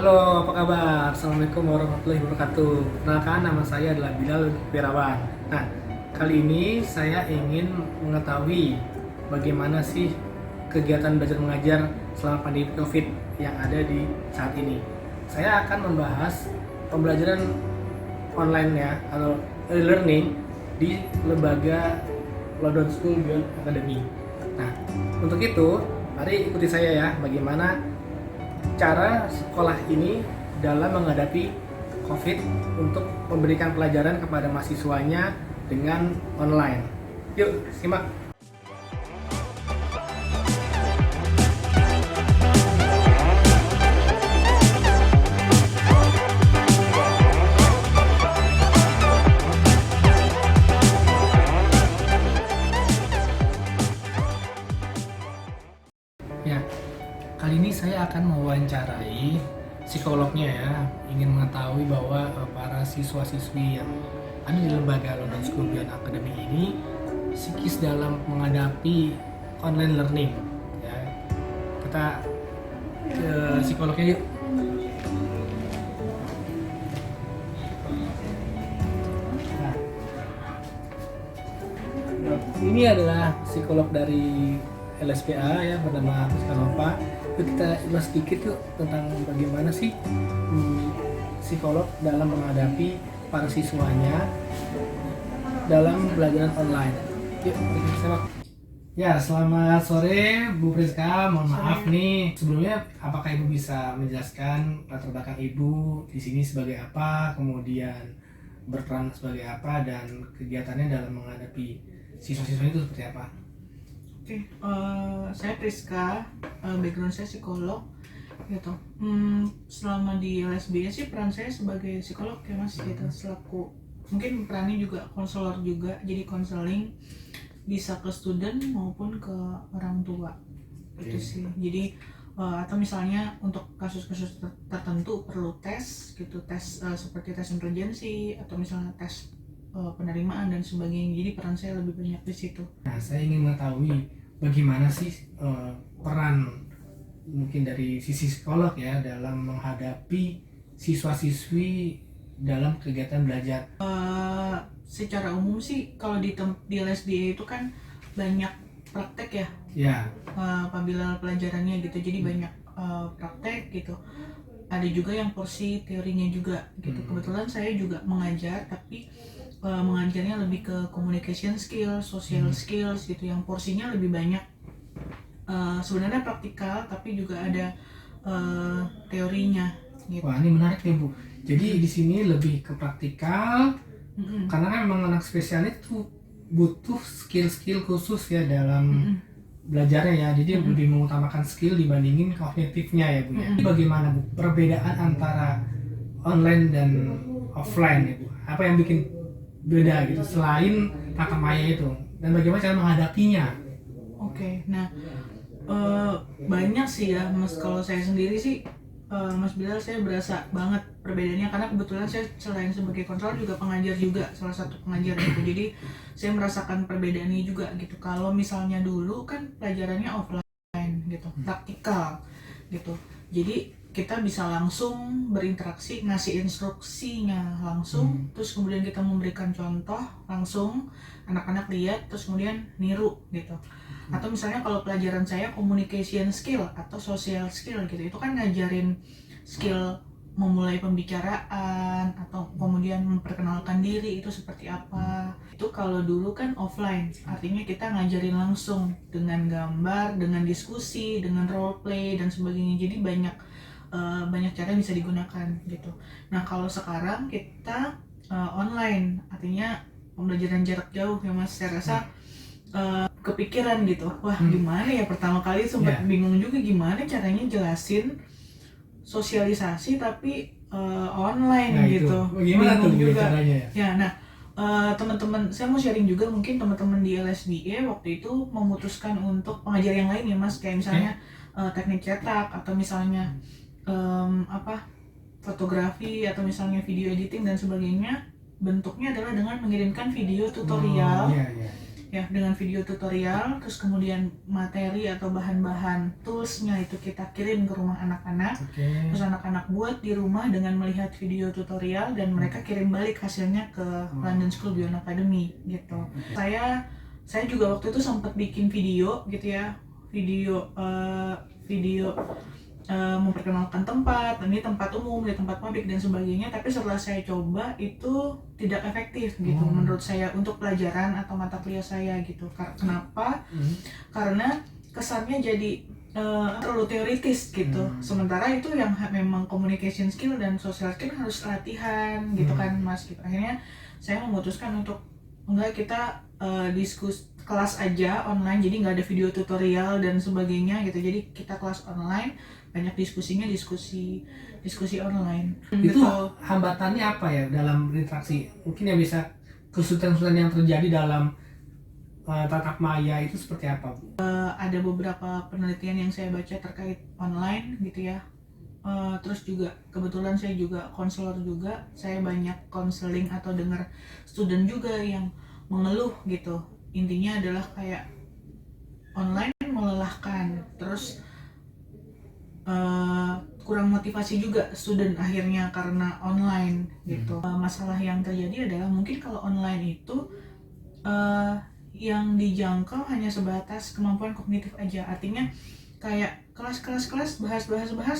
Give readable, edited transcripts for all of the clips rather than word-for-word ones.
Halo, apa kabar? Assalamualaikum warahmatullahi wabarakatuh. Perkenalkan, nama saya adalah Bilal Wirawan. Nah, kali ini saya ingin mengetahui bagaimana sih kegiatan belajar mengajar selama pandemi COVID yang ada di saat ini. Saya akan membahas pembelajaran online ya, atau e-learning di lembaga London School Beyond Academy. Nah, untuk itu, mari ikuti saya ya, bagaimana cara sekolah ini dalam menghadapi COVID untuk memberikan pelajaran kepada mahasiswanya dengan online. Yuk, simak. Ya, kali ini saya akan mewawancarai psikolognya ya, ingin mengetahui bahwa para siswa-siswi yang ada di lembaga London School Beyond Academy ini psikis dalam menghadapi online learning. Ya, kita ke psikolognya yuk. Nah, ini adalah psikolog dari LSPA ya, bernama Rizka Nova. Yuk kita ulas sedikit yuk tentang bagaimana sih psikolog dalam menghadapi para siswanya dalam pelajaran online. Yuk kita simak. Ya, selamat sore Bu Priska. Mohon maaf nih. Sebelumnya, apakah Ibu bisa menjelaskan latar belakang Ibu di sini sebagai apa, kemudian berperan sebagai apa, dan kegiatannya dalam menghadapi siswa-siswa itu seperti apa? Oke, saya Priska, background saya psikolog, gitu. Selama di LSB sih peran saya sebagai psikolog ya mas, gitu. Selaku mungkin perannya juga konselor juga, jadi konseling bisa ke student maupun ke orang tua, gitu sih. Jadi atau misalnya untuk kasus-kasus tertentu perlu tes, gitu, tes seperti tes intelijensi atau misalnya tes penerimaan dan sebagainya. Jadi peran saya lebih banyak di situ. Nah, saya ingin mengetahui bagaimana sih peran mungkin dari sisi psikolog ya dalam menghadapi siswa-siswi dalam kegiatan belajar. Secara umum sih kalau di LSDA itu kan banyak praktek ya, Ya, apabila pelajarannya gitu, jadi banyak praktek gitu. Ada juga yang porsi teorinya juga gitu. Kebetulan saya juga mengajar, tapi mengajarnya lebih ke communication skills, social skills gitu, yang porsinya lebih banyak. Sebenarnya praktikal, tapi juga ada teorinya gitu. wah ini menarik nih Bu. Jadi di sini lebih ke praktikal, karena kan memang anak spesial itu butuh skill-skill khusus ya dalam belajarnya ya. Jadi lebih mengutamakan skill dibandingin kognitifnya ya Bu ya. Jadi bagaimana Bu perbedaan antara online dan offline ya Bu? Apa yang bikin beda gitu selain tatap maya itu, dan bagaimana cara menghadapinya? Oke, nah banyak sih ya mas. Kalau saya sendiri sih Mas Bilal, saya berasa banget perbedaannya karena kebetulan saya selain sebagai konselor juga pengajar juga, salah satu pengajar gitu. Jadi saya merasakan perbedaannya juga gitu. Kalau misalnya dulu kan pelajarannya offline gitu, praktikal gitu. Jadi kita bisa langsung berinteraksi, ngasih instruksinya langsung, terus kemudian kita memberikan contoh langsung, anak-anak lihat, terus kemudian niru gitu. Atau misalnya kalau pelajaran saya communication skill atau social skill gitu, itu kan ngajarin skill memulai pembicaraan atau kemudian memperkenalkan diri itu seperti apa. Itu kalau dulu kan offline, artinya kita ngajarin langsung dengan gambar, dengan diskusi, dengan role play dan sebagainya. Jadi banyak cara yang bisa digunakan gitu. Nah kalau sekarang kita online, artinya pembelajaran jarak jauh ya mas. Saya rasa kepikiran gitu, wah gimana ya, pertama kali sempat bingung juga gimana caranya jelasin sosialisasi tapi online Nah, gitu. Bagaimana tuh juga caranya ya? ya. Nah teman-teman, saya mau sharing juga, mungkin teman-teman di LSDA waktu itu memutuskan untuk pengajar yang lain ya mas, kayak misalnya teknik cetak atau misalnya fotografi atau misalnya video editing dan sebagainya. Bentuknya adalah dengan mengirimkan video tutorial ya dengan video tutorial, terus kemudian materi atau bahan-bahan toolsnya itu kita kirim ke rumah anak-anak. Terus anak-anak buat di rumah dengan melihat video tutorial dan mereka kirim balik hasilnya ke London School Beyond Academy gitu. Saya juga waktu itu sempat bikin video gitu ya, video memperkenalkan tempat, ini tempat umum, di tempat publik dan sebagainya. Tapi setelah saya coba itu tidak efektif gitu menurut saya untuk pelajaran atau mata kuliah saya gitu. Kenapa? Karena kesannya jadi terlalu teoritis gitu. Sementara itu yang memang communication skill dan social skill harus latihan gitu kan Mas gitu. Akhirnya saya memutuskan untuk enggak, kita diskus kelas aja online, jadi nggak ada video tutorial dan sebagainya gitu. Jadi kita kelas online, banyak diskusinya diskusi online. Itu hambatannya apa ya dalam interaksi? Mungkin yang bisa kesulitan-kesulitan yang terjadi dalam tatap maya itu seperti apa, Bu? Ada beberapa penelitian yang saya baca terkait online gitu ya. Terus juga kebetulan saya juga konselor juga, saya banyak konseling atau dengar student juga yang mengeluh gitu. Intinya adalah kayak online melelahkan, terus kurang motivasi juga student akhirnya karena online gitu. Masalah yang terjadi adalah mungkin kalau online itu yang dijangkau hanya sebatas kemampuan kognitif aja. Artinya kayak kelas bahas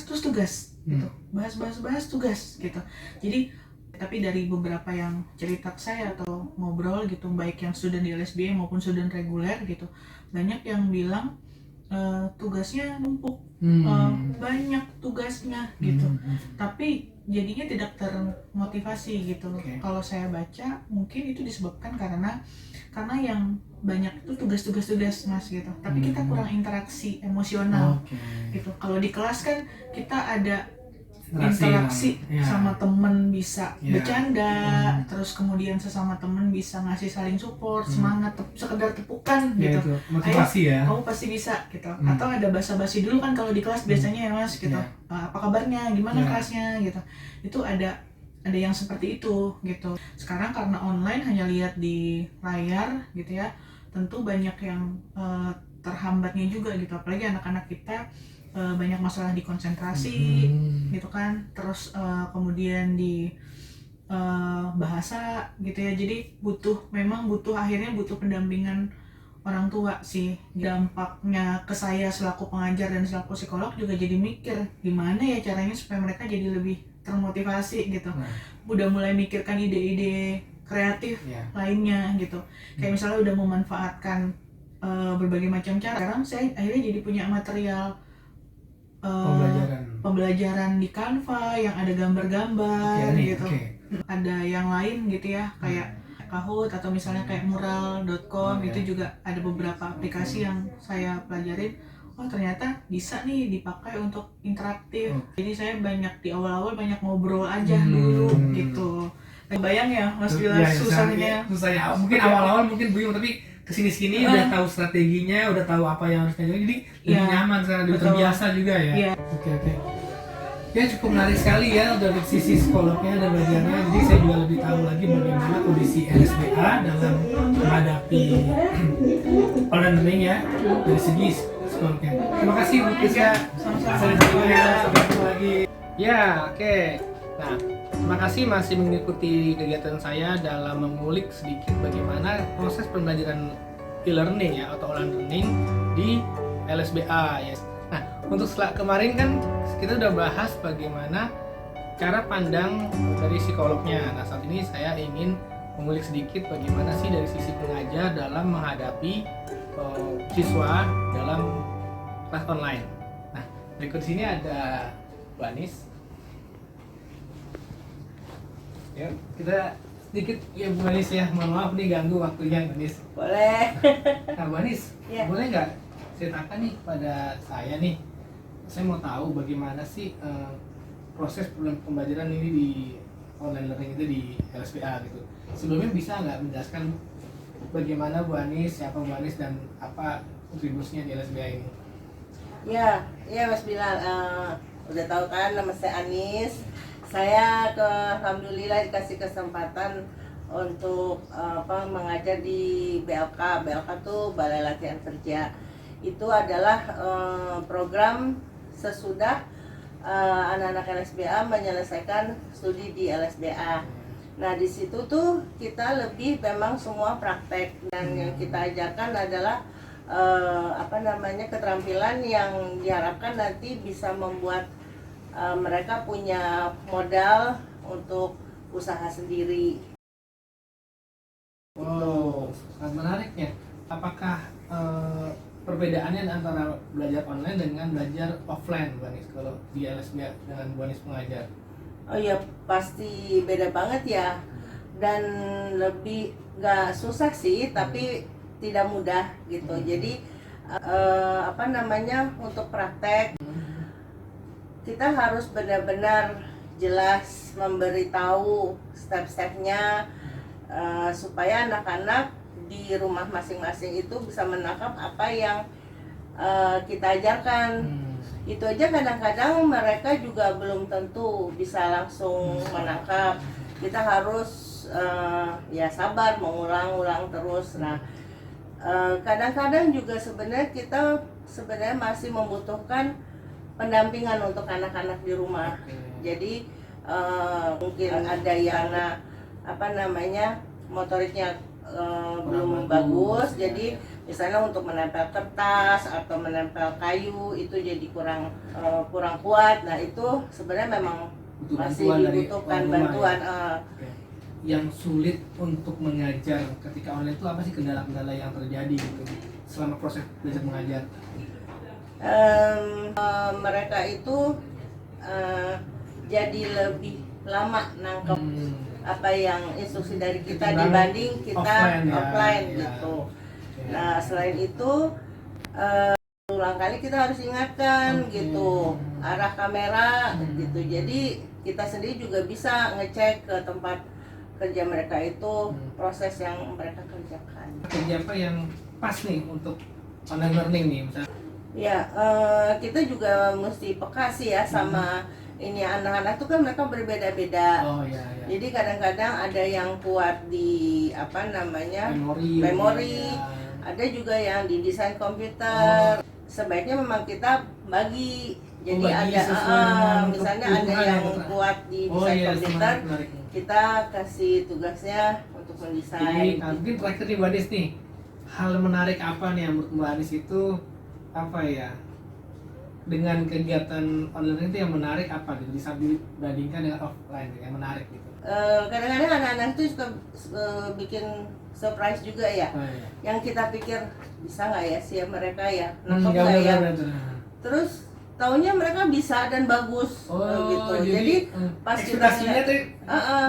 terus tugas gitu, bahas tugas gitu. Jadi tapi dari beberapa yang cerita ke saya atau ngobrol gitu, baik yang student di LSBA maupun student reguler gitu, banyak yang bilang tugasnya numpuk, banyak tugasnya gitu, tapi jadinya tidak termotivasi gitu. Kalau saya baca mungkin itu disebabkan karena yang banyak itu tugas Mas gitu, tapi kita kurang interaksi emosional gitu. Kalau di kelas kan kita ada interaksi sama temen, bisa bercanda, terus kemudian sesama temen bisa ngasih saling support, semangat, sekedar tepukan gitu. Itu motivasi. Ayo, ya kamu pasti bisa gitu. Atau ada basa-basi dulu kan kalau di kelas biasanya ya Mas gitu. Apa kabarnya, gimana kelasnya gitu. Itu ada yang seperti itu gitu. Sekarang karena online hanya lihat di layar gitu ya, tentu banyak yang terhambatnya juga gitu. Apalagi anak-anak kita banyak masalah di konsentrasi gitu kan, terus kemudian di bahasa gitu ya. Jadi akhirnya butuh pendampingan orang tua sih. Dampaknya ke saya selaku pengajar dan selaku psikolog juga jadi mikir gimana ya caranya supaya mereka jadi lebih termotivasi gitu. Udah mulai mikirkan ide-ide kreatif lainnya gitu. Kayak misalnya udah memanfaatkan berbagai macam cara. Sekarang saya akhirnya jadi punya material pembelajaran di Canva yang ada gambar-gambar gitu. Ada yang lain gitu ya, kayak Kahoot atau misalnya kayak mural.com. Itu juga ada beberapa aplikasi yang saya pelajarin. Oh ternyata bisa nih dipakai untuk interaktif. Jadi saya di awal-awal banyak ngobrol aja dulu gitu. Bayang ya Mas Bila susahnya. Susahnya mungkin awal-awal mungkin bingung, tapi kesini-sini udah tahu strateginya, udah tahu apa yang harus dilakukan, jadi lebih nyaman sekarang, lebih terbiasa juga ya. Oke. Ya cukup menarik sekali ya dari sisi psikolognya dan belajarnya. Jadi saya juga lebih tahu lagi bagaimana kondisi LSBA dalam menghadapi online learning ya dari segi psikolognya. Terima kasih Bu Kisya. Sampai jumpa lagi. Ya, oke. Nah, terima kasih masih mengikuti kegiatan saya dalam mengulik sedikit bagaimana proses pembelajaran e-learning ya atau online learning di LSBA ya. Nah, untuk setelah kemarin kan kita udah bahas bagaimana cara pandang dari psikolognya. Nah, saat ini saya ingin mengulik sedikit bagaimana sih dari sisi pengajar dalam menghadapi siswa dalam kelas online. Nah, berikut sini ada Bu Anis. Ya, kita sedikit ya Bu Anis ya, mohon maaf nih ganggu waktunya Bu Anis. Boleh. Nah Bu Anis, boleh nggak ceritakan nih pada saya nih, saya mau tahu bagaimana sih proses pembelajaran ini di online learning itu di LSBA gitu. Sebelumnya bisa nggak menjelaskan bagaimana Bu Anis, siapa Bu Anis dan apa kontribusinya di LSBA ini? Ya Mas Bilal, udah tahu kan nama saya Anis. Saya alhamdulillah dikasih kesempatan untuk mengajar di BLK. BLK tuh Balai Latihan Kerja. Itu adalah program sesudah anak-anak LSBA menyelesaikan studi di LSBA. Nah, di situ tuh kita lebih memang semua praktek, dan yang kita ajarkan adalah keterampilan yang diharapkan nanti bisa membuat mereka punya modal untuk usaha sendiri. Wow, sangat menarik ya. Apakah perbedaannya antara belajar online dengan belajar offline, Bu Anis, kalau di LSBA dengan Bu Anis mengajar? Oh iya, pasti beda banget ya. Dan lebih gak susah sih, tapi tidak mudah gitu. Jadi untuk praktek kita harus benar-benar jelas memberitahu step-stepnya, supaya anak-anak di rumah masing-masing itu bisa menangkap apa yang kita ajarkan. Itu aja kadang-kadang mereka juga belum tentu bisa langsung menangkap. Kita harus sabar, mengulang-ulang terus. Nah, kadang-kadang juga sebenarnya kita masih membutuhkan pendampingan untuk anak-anak di rumah. Jadi mungkin ada yang motoriknya belum bagus, jadi misalnya untuk menempel kertas atau menempel kayu itu jadi kurang kuat. Nah, itu sebenarnya memang masih dibutuhkan bantuan. Yang sulit untuk mengajar ketika online itu apa sih, kendala-kendala yang terjadi gitu selama proses belajar mengajar? Mereka itu jadi lebih lama nangkep apa yang instruksi dari kita dibanding kita offline gitu. Nah, selain itu ulang kali kita harus ingatkan gitu arah kamera gitu. Jadi kita sendiri juga bisa ngecek ke tempat kerja mereka itu proses yang mereka kerjakan. Kerja apa yang pas nih untuk online learning nih misalnya? Ya, kita juga mesti peka sih ya sama ini anak-anak tuh kan mereka berbeda-beda. Oh iya. Jadi kadang-kadang ada yang kuat di memori. Ya. Ada juga yang di desain komputer. Sebaiknya memang kita bagi. Jadi misalnya ada yang kuat di desain komputer, kita kasih tugasnya untuk mendesain. Jadi, mungkin terakhir nih Bu Anis nih, hal menarik apa nih yang menurut Bu Anis itu dengan kegiatan online itu yang menarik apa gitu, bisa dibandingkan dengan offline yang menarik gitu? Kadang-kadang anak-anak itu suka bikin surprise juga ya. Yang kita pikir bisa nggak ya sih mereka ya, nangkep nggak ya? Terus taunya mereka bisa dan bagus gitu. Jadi pas kita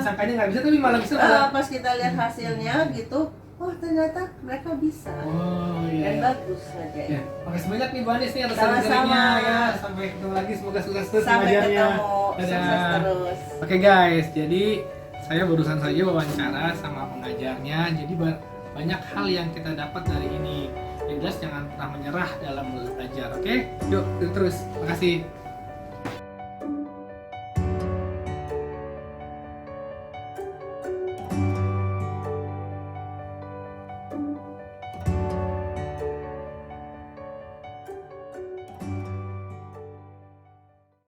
sangkanya nggak bisa tapi malah bisa. Pas kita lihat hasilnya gitu, ternyata mereka bisa dan bagus aja. Ya, makasih banyak nih Bu Anis nih atas sharingnya ya. Sampai ketemu lagi, semoga sukses terus mengajarnya. Sukses terus. Oke guys, jadi saya barusan saja wawancara sama pengajarnya. Jadi banyak hal yang kita dapat dari ini. Yang jelas jangan pernah menyerah dalam belajar. Oke, yuk terus. Makasih.